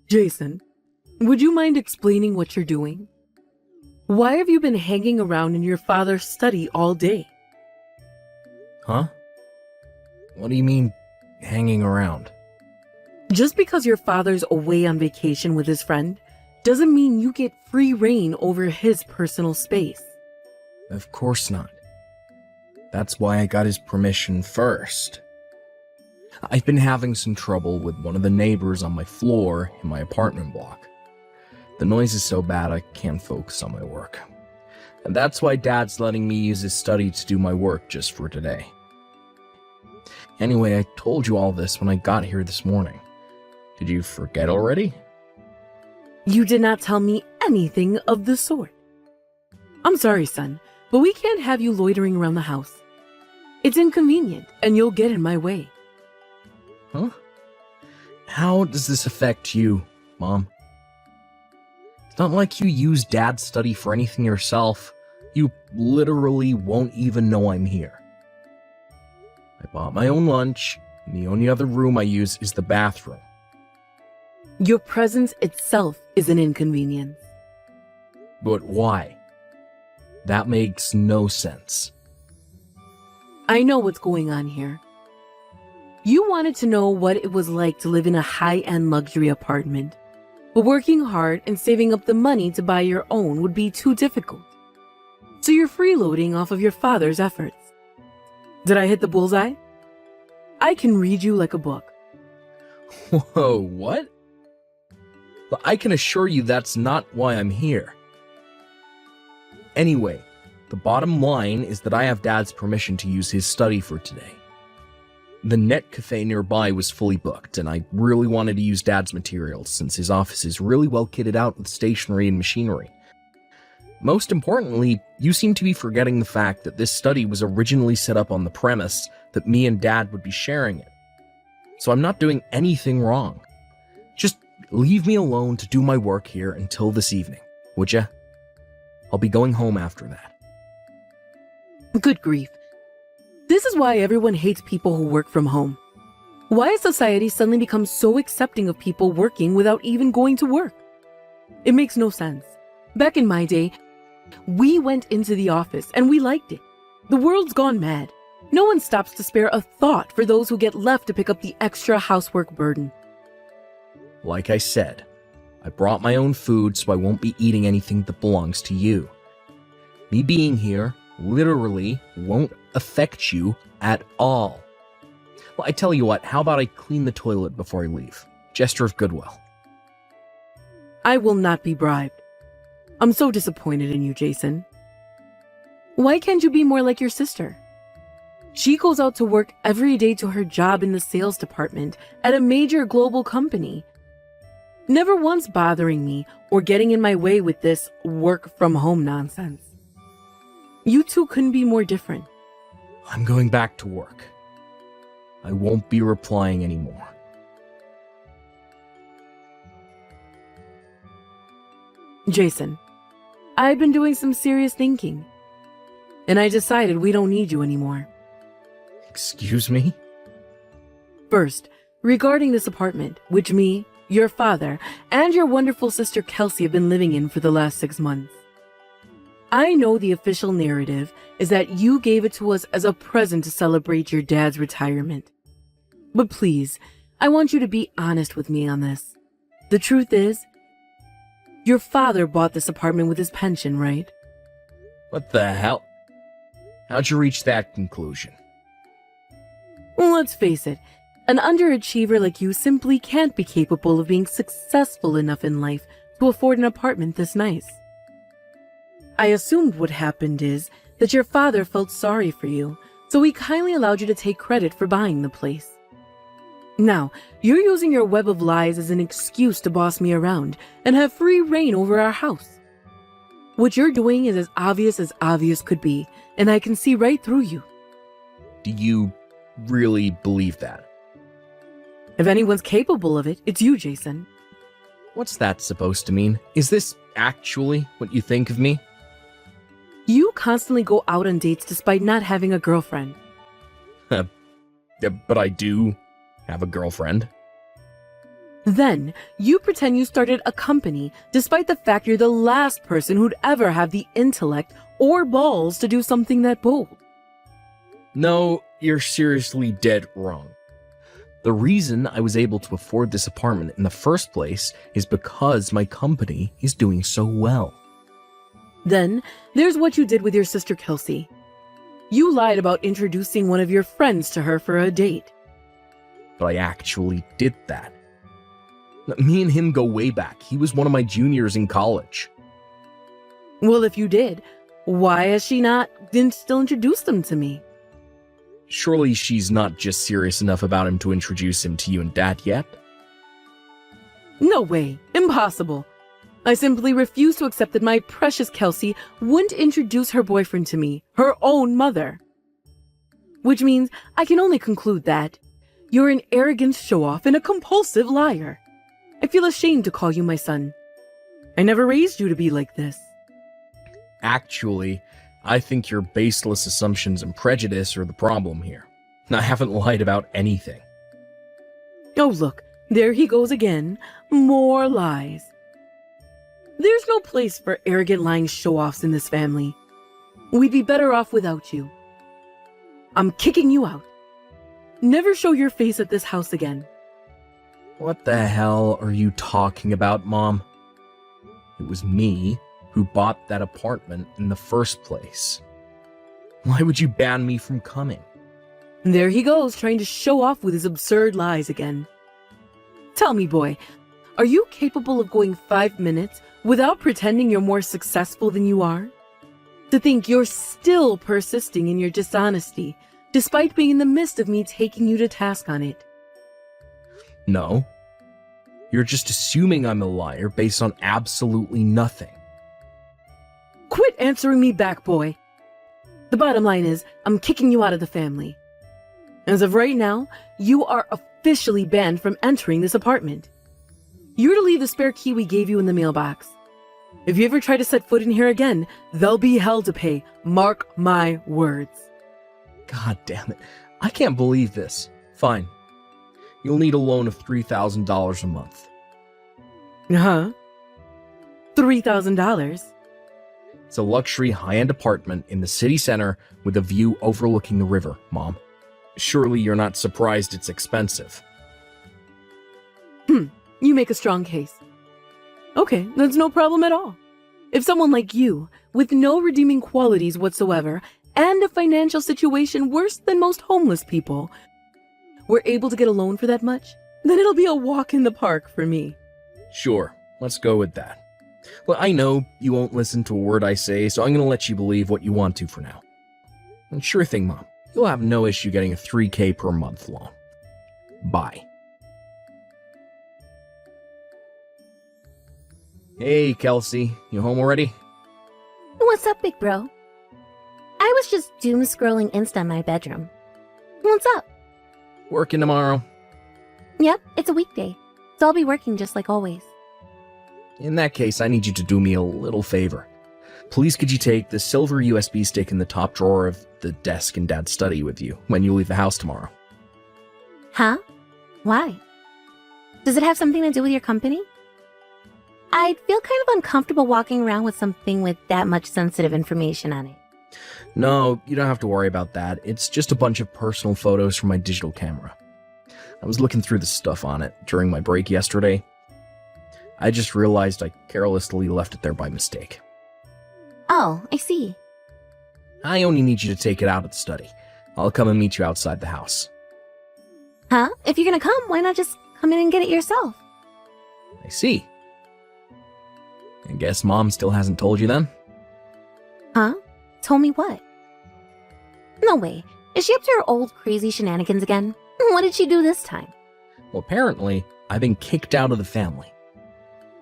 Jason, would you mind explaining what you're doing? Why have you been hanging around in your father's study all day? Huh? What do you mean, hanging around? Just because your father's away on vacation with his friend doesn't mean you get free reign over his personal space. Of course not. That's why I got his permission first. I've been having some trouble with one of the neighbors on my floor in my apartment block. The noise is so bad I can't focus on my work. And that's why Dad's letting me use his study to do my work just for today. Anyway, I told you all this when I got here this morning. Did you forget already? You did not tell me anything of the sort. I'm sorry, son, but we can't have you loitering around the house. It's inconvenient, and you'll get in my way. Huh? How does this affect you, Mom? It's not like you use Dad's study for anything yourself. You literally won't even know I'm here. I bought my own lunch, and the only other room I use is the bathroom. Your presence itself is an inconvenience. But why? That makes no sense. I know what's going on here. You wanted to know what it was like to live in a high-end luxury apartment, but working hard and saving up the money to buy your own would be too difficult. So you're freeloading off of your father's efforts. Did I hit the bullseye? I can read you like a book. Whoa, what? But I can assure you that's not why I'm here. Anyway, the bottom line is that I have Dad's permission to use his study for today. The net cafe nearby was fully booked, and I really wanted to use Dad's materials since his office is really well kitted out with stationery and machinery. Most importantly, you seem to be forgetting the fact that this study was originally set up on the premise that me and Dad would be sharing it. So I'm not doing anything wrong. Just leave me alone to do my work here until this evening, would ya? I'll be going home after that. Good grief. This is why everyone hates people who work from home. Why has society suddenly become so accepting of people working without even going to work? It makes no sense. Back in my day, we went into the office and we liked it. The world's gone mad. No one stops to spare a thought for those who get left to pick up the extra housework burden. Like I said, I brought my own food so I won't be eating anything that belongs to you. Me being here literally won't affect you at all. Well, I tell you what, how about I clean the toilet before I leave? Gesture of goodwill. I will not be bribed. I'm so disappointed in you, Jason. Why can't you be more like your sister? She goes out to work every day to her job in the sales department at a major global company, never once bothering me or getting in my way with this work from home nonsense. You two couldn't be more different. I'm going back to work. I won't be replying anymore. Jason, I've been doing some serious thinking, and I decided we don't need you anymore. Excuse me? First, regarding this apartment, which me, your father, and your wonderful sister Kelsey have been living in for the last 6 months. I know the official narrative is that you gave it to us as a present to celebrate your dad's retirement. But please, I want you to be honest with me on this. The truth is, your father bought this apartment with his pension, right? What the hell? How'd you reach that conclusion? Well, let's face it, an underachiever like you simply can't be capable of being successful enough in life to afford an apartment this nice. I assumed what happened is that your father felt sorry for you, so he kindly allowed you to take credit for buying the place. Now, you're using your web of lies as an excuse to boss me around and have free reign over our house. What you're doing is as obvious could be, and I can see right through you. Do you really believe that? If anyone's capable of it, it's you, Jason. What's that supposed to mean? Is this actually what you think of me? You constantly go out on dates despite not having a girlfriend. But I do have a girlfriend. Then, you pretend you started a company despite the fact you're the last person who'd ever have the intellect or balls to do something that bold. No, you're seriously dead wrong. The reason I was able to afford this apartment in the first place is because my company is doing so well. Then, there's what you did with your sister Kelsey. You lied about introducing one of your friends to her for a date. But I actually did that. Me and him go way back. He was one of my juniors in college. Well, if you did, why has she didn't still introduce them to me? Surely she's not just serious enough about him to introduce him to you and Dad yet? No way. Impossible. I simply refuse to accept that my precious Kelsey wouldn't introduce her boyfriend to me, her own mother. Which means I can only conclude that you're an arrogant show-off and a compulsive liar. I feel ashamed to call you my son. I never raised you to be like this. Actually, I think your baseless assumptions and prejudice are the problem here. I haven't lied about anything. Oh, look, there he goes again. More lies. There's no place for arrogant lying show-offs in this family. We'd be better off without you. I'm kicking you out. Never show your face at this house again. What the hell are you talking about, Mom? It was me who bought that apartment in the first place. Why would you ban me from coming? There he goes, trying to show off with his absurd lies again. Tell me, boy, are you capable of going 5 minutes without pretending you're more successful than you are? To think you're still persisting in your dishonesty, despite being in the midst of me taking you to task on it. No. You're just assuming I'm a liar based on absolutely nothing. Quit answering me back, boy. The bottom line is, I'm kicking you out of the family. As of right now, you are officially banned from entering this apartment. You're to leave the spare key we gave you in the mailbox. If you ever try to set foot in here again, there'll be hell to pay. Mark my words. God damn it. I can't believe this. Fine. You'll need a loan of $3,000 a month. Huh? $3,000? It's a luxury high-end apartment in the city center with a view overlooking the river, Mom. Surely you're not surprised it's expensive. You make a strong case. Okay, that's no problem at all. If someone like you, with no redeeming qualities whatsoever, and a financial situation worse than most homeless people, were able to get a loan for that much, then it'll be a walk in the park for me. Sure, let's go with that. Well, I know you won't listen to a word I say, so I'm going to let you believe what you want to for now. And sure thing, Mom. You'll have no issue getting a $3,000 per month loan. Bye. Hey, Kelsey. You home already? What's up, big bro? I was just doom scrolling Insta in my bedroom. What's up? Working tomorrow? Yep, it's a weekday, so I'll be working just like always. In that case, I need you to do me a little favor. Please could you take the silver USB stick in the top drawer of the desk in Dad's study with you when you leave the house tomorrow? Huh? Why? Does it have something to do with your company? I'd feel kind of uncomfortable walking around with something with that much sensitive information on it. No, you don't have to worry about that. It's just a bunch of personal photos from my digital camera. I was looking through the stuff on it during my break yesterday. I just realized I carelessly left it there by mistake. Oh, I see. I only need you to take it out of the study. I'll come and meet you outside the house. Huh? If you're gonna come, why not just come in and get it yourself? I see. I guess Mom still hasn't told you then? Huh? Told me what? No way. Is she up to her old crazy shenanigans again? What did she do this time? Well, apparently, I've been kicked out of the family.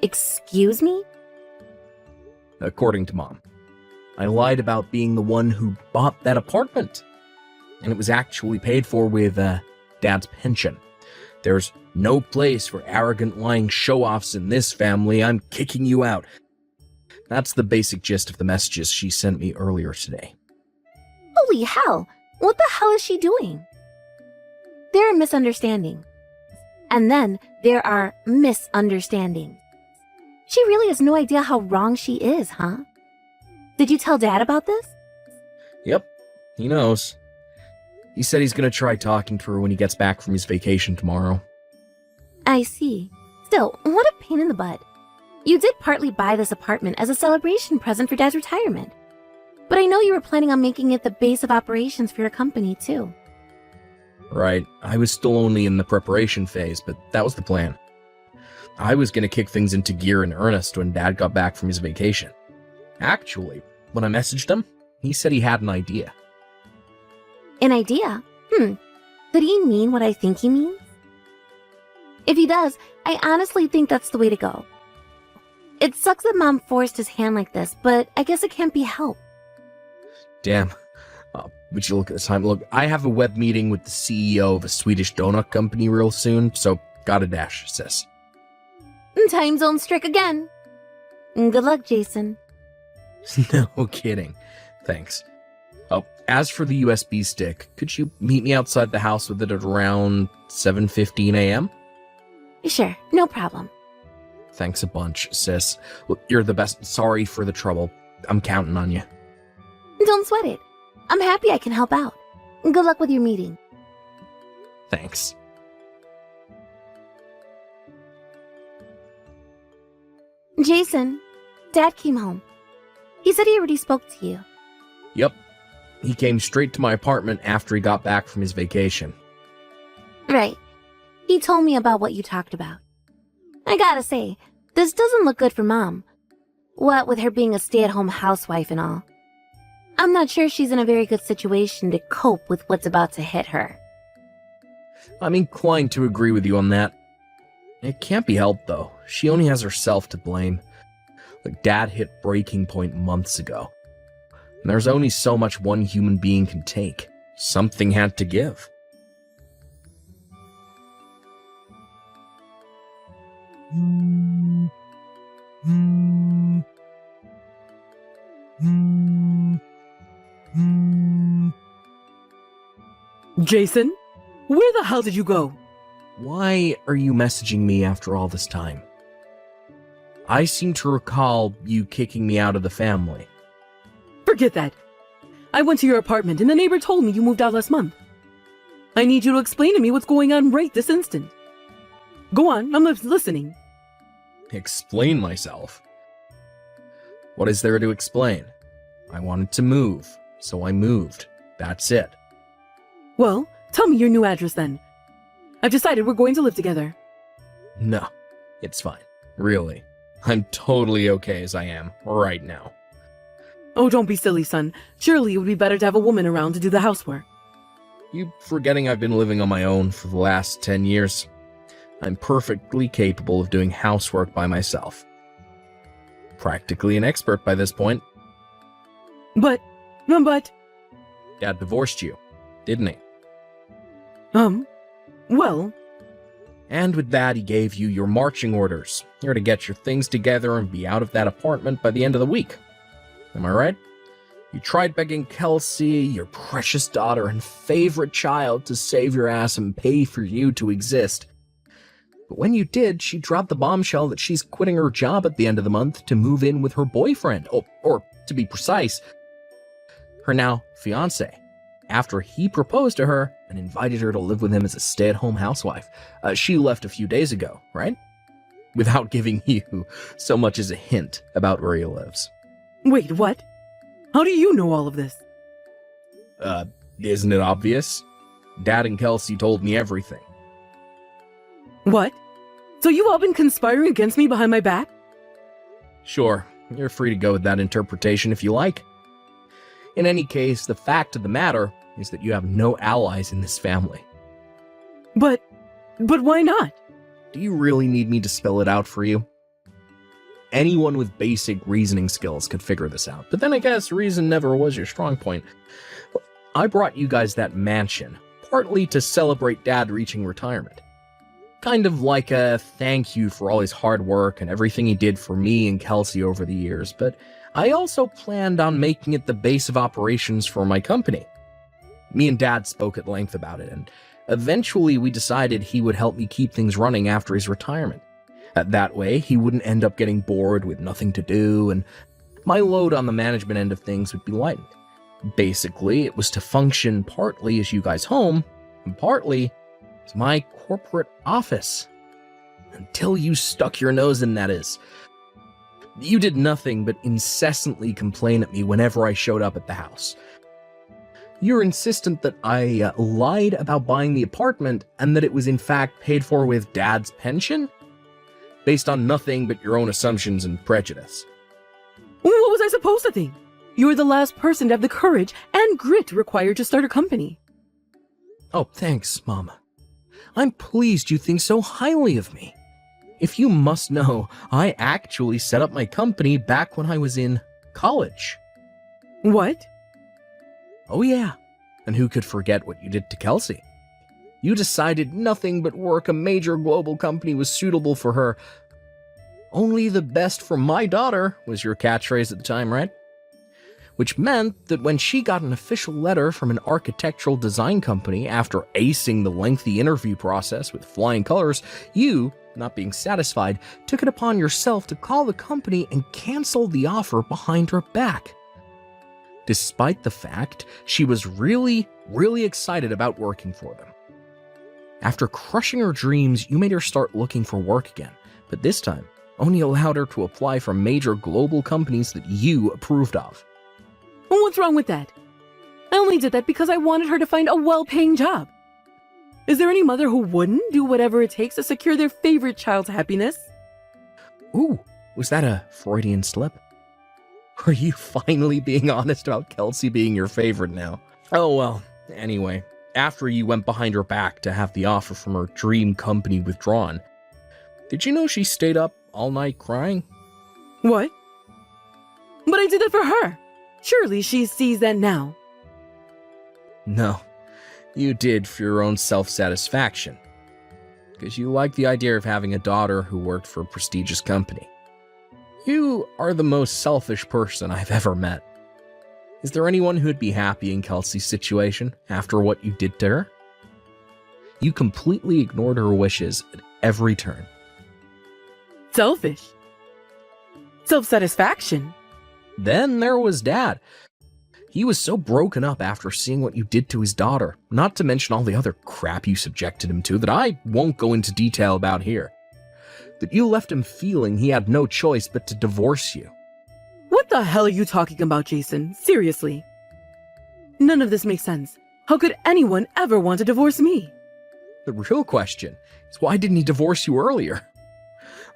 Excuse me? According to Mom. I lied about being the one who bought that apartment. And it was actually paid for with, Dad's pension. There's no place for arrogant lying show-offs in this family. I'm kicking you out. That's the basic gist of the messages she sent me earlier today. Holy hell! What the hell is she doing? There are misunderstandings. And then there are misunderstandings. She really has no idea how wrong she is, huh? Did you tell Dad about this? Yep, he knows. He said he's gonna try talking to her when he gets back from his vacation tomorrow. I see. Still, what a pain in the butt. You did partly buy this apartment as a celebration present for Dad's retirement. But I know you were planning on making it the base of operations for your company, too. Right, I was still only in the preparation phase, but that was the plan. I was gonna kick things into gear in earnest when Dad got back from his vacation. Actually, when I messaged him, he said he had an idea. An idea? Could he mean what I think he means? If he does, I honestly think that's the way to go. It sucks that Mom forced his hand like this, but I guess it can't be helped. Damn. Would you look at the time? Look, I have a web meeting with the CEO of a Swedish donut company real soon, so gotta dash, sis. Time zone strict again. Good luck, Jason. No kidding. Thanks. Oh, as for the USB stick, could you meet me outside the house with it at around 7:15 a.m.? Sure, no problem. Thanks a bunch, sis. Look, you're the best. Sorry for the trouble. I'm counting on you. Don't sweat it. I'm happy I can help out. Good luck with your meeting. Thanks. Jason, Dad came home. He said he already spoke to you. Yep. He came straight to my apartment after he got back from his vacation. Right. He told me about what you talked about. I gotta say, this doesn't look good for Mom. What with her being a stay-at-home housewife and all. I'm not sure she's in a very good situation to cope with what's about to hit her. I'm inclined to agree with you on that. It can't be helped, though. She only has herself to blame. Like, Dad hit breaking point months ago. And there's only so much one human being can take. Something had to give. Jason? Where the hell did you go? Why are you messaging me after all this time? I seem to recall you kicking me out of the family. Forget that. I went to your apartment and the neighbor told me you moved out last month. I need you to explain to me what's going on right this instant. Go on, I'm listening. Explain myself? What is there to explain? I wanted to move, so I moved. That's it. Well, tell me your new address then. I've decided we're going to live together. No, it's fine. Really. I'm totally okay as I am, right now. Oh, don't be silly, son. Surely it would be better to have a woman around to do the housework. You forgetting I've been living on my own for the last 10 years. I'm perfectly capable of doing housework by myself. Practically an expert by this point. But... Dad divorced you, didn't he? Well... And with that, he gave you your marching orders. You're to get your things together and be out of that apartment by the end of the week. Am I right? You tried begging Kelsey, your precious daughter and favorite child, to save your ass and pay for you to exist. But when you did, she dropped the bombshell that she's quitting her job at the end of the month to move in with her boyfriend, or to be precise, her now fiancé, after he proposed to her and invited her to live with him as a stay-at-home housewife. She left a few days ago, right? Without giving you so much as a hint about where he lives. Wait, what? How do you know all of this? Isn't it obvious? Dad and Kelsey told me everything. What? So you've all been conspiring against me behind my back? Sure, you're free to go with that interpretation if you like. In any case, the fact of the matter is that you have no allies in this family. But why not? Do you really need me to spell it out for you? Anyone with basic reasoning skills could figure this out, but then I guess reason never was your strong point. I brought you guys that mansion, partly to celebrate Dad reaching retirement. Kind of like a thank you for all his hard work and everything he did for me and Kelsey over the years, but I also planned on making it the base of operations for my company. Me and Dad spoke at length about it, and Eventually, we decided he would help me keep things running after his retirement. That way, he wouldn't end up getting bored with nothing to do, and my load on the management end of things would be lightened. Basically, it was to function partly as you guys' home, and partly as my corporate office. Until you stuck your nose in, that is. You did nothing but incessantly complain at me whenever I showed up at the house. You're insistent that I lied about buying the apartment and that it was in fact paid for with Dad's pension? Based on nothing but your own assumptions and prejudice. What was I supposed to think? You were the last person to have the courage and grit required to start a company. Oh, thanks, Mama. I'm pleased you think so highly of me. If you must know, I actually set up my company back when I was in college. What? Oh yeah, and who could forget what you did to Kelsey? You decided nothing but work a major global company was suitable for her. Only the best for my daughter was your catchphrase at the time, right? Which meant that when she got an official letter from an architectural design company after acing the lengthy interview process with flying colors, you, not being satisfied, took it upon yourself to call the company and cancel the offer behind her back. Despite the fact she was really excited about working for them. After crushing her dreams, you made her start looking for work again, but this time only allowed her to apply for major global companies that you approved of. What's wrong with that? I only did that because I wanted her to find a well-paying job. Is there any mother who wouldn't do whatever it takes to secure their favorite child's happiness? Ooh, was that a Freudian slip? Are you finally being honest about Kelsey being your favorite now? Oh well, anyway, after you went behind her back to have the offer from her dream company withdrawn, did you know she stayed up all night crying? What? But I did that for her. Surely she sees that now. No, you did for your own self-satisfaction. Because you like the idea of having a daughter who worked for a prestigious company. You are the most selfish person I've ever met. Is there anyone who'd be happy in Kelsey's situation after what you did to her? You completely ignored her wishes at every turn. Selfish. Self-satisfaction. Then there was Dad. He was so broken up after seeing what you did to his daughter, not to mention all the other crap you subjected him to that I won't go into detail about here, that you left him feeling he had no choice but to divorce you. What the hell are you talking about, Jason? Seriously. None of this makes sense. How could anyone ever want to divorce me? The real question is, why didn't he divorce you earlier?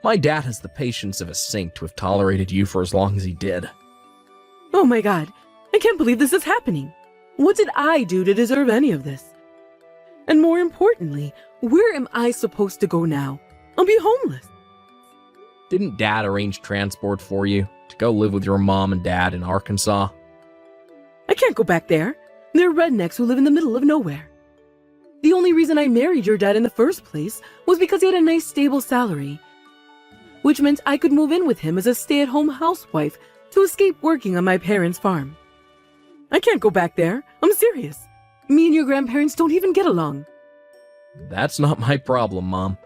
My dad has the patience of a saint to have tolerated you for as long as he did. Oh my god, I can't believe this is happening. What did I do to deserve any of this? And more importantly, where am I supposed to go now? I'll be homeless. Didn't Dad arrange transport for you to go live with your mom and dad in Arkansas? I can't go back there. They're rednecks who live in the middle of nowhere. The only reason I married your dad in the first place was because he had a nice stable salary, which meant I could move in with him as a stay-at-home housewife to escape working on my parents' farm. I can't go back there. I'm serious. Me and your grandparents don't even get along. That's not my problem, Mom.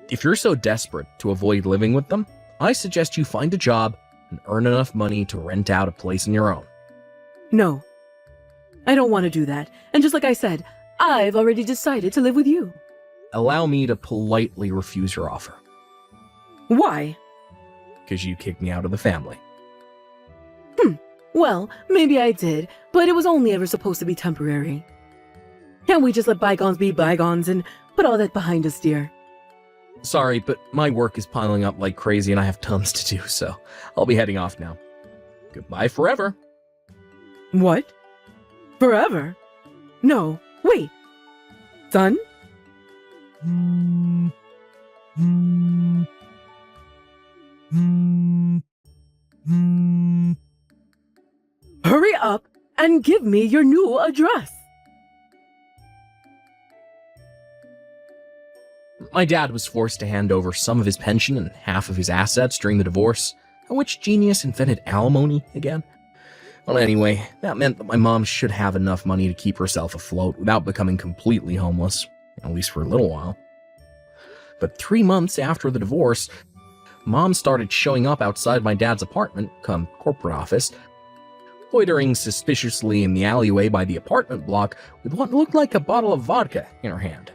If you're so desperate to avoid living with them, I suggest you find a job and earn enough money to rent out a place on your own. No. I don't want to do that. And just like I said, I've already decided to live with you. Allow me to politely refuse your offer. Why? Because you kicked me out of the family. Well, maybe I did, but it was only ever supposed to be temporary. Can't we just let bygones be bygones and put all that behind us, dear? Sorry, but my work is piling up like crazy and I have tons to do, so I'll be heading off now. Goodbye forever. What? Forever? No, wait. Son? Hurry up and give me your new address. My dad was forced to hand over some of his pension and half of his assets during the divorce. Which genius invented alimony again? Well, anyway, that meant that my mom should have enough money to keep herself afloat without becoming completely homeless, at least for a little while. But 3 months after the divorce, Mom started showing up outside my dad's apartment, come corporate office, loitering suspiciously in the alleyway by the apartment block with what looked like a bottle of vodka in her hand.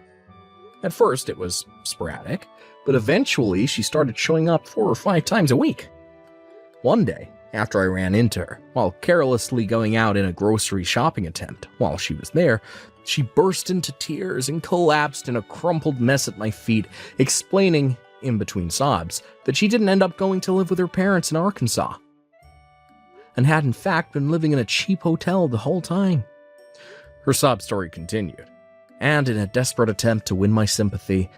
At first, it was sporadic, but eventually she started showing up 4 or 5 times a week. One day, after I ran into her, while carelessly going out in a grocery shopping attempt while she was there, she burst into tears and collapsed in a crumpled mess at my feet, explaining, in between sobs, that she didn't end up going to live with her parents in Arkansas, and had in fact been living in a cheap hotel the whole time. Her sob story continued, and in a desperate attempt to win my sympathy,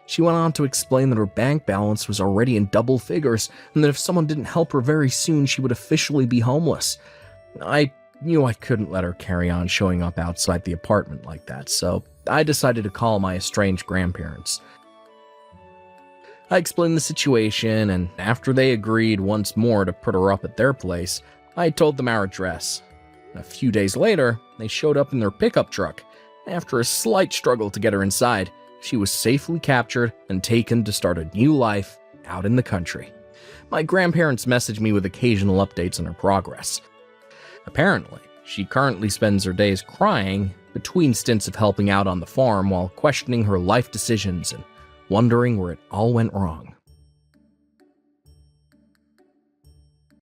she went on to explain that her bank balance was already in double figures, and that if someone didn't help her very soon, she would officially be homeless. I knew I couldn't let her carry on showing up outside the apartment like that, so I decided to call my estranged grandparents. I explained the situation, and after they agreed once more to put her up at their place, I told them our address. A few days later, they showed up in their pickup truck. After a slight struggle to get her inside, she was safely captured and taken to start a new life out in the country. My grandparents messaged me with occasional updates on her progress. Apparently, she currently spends her days crying between stints of helping out on the farm while questioning her life decisions and wondering where it all went wrong.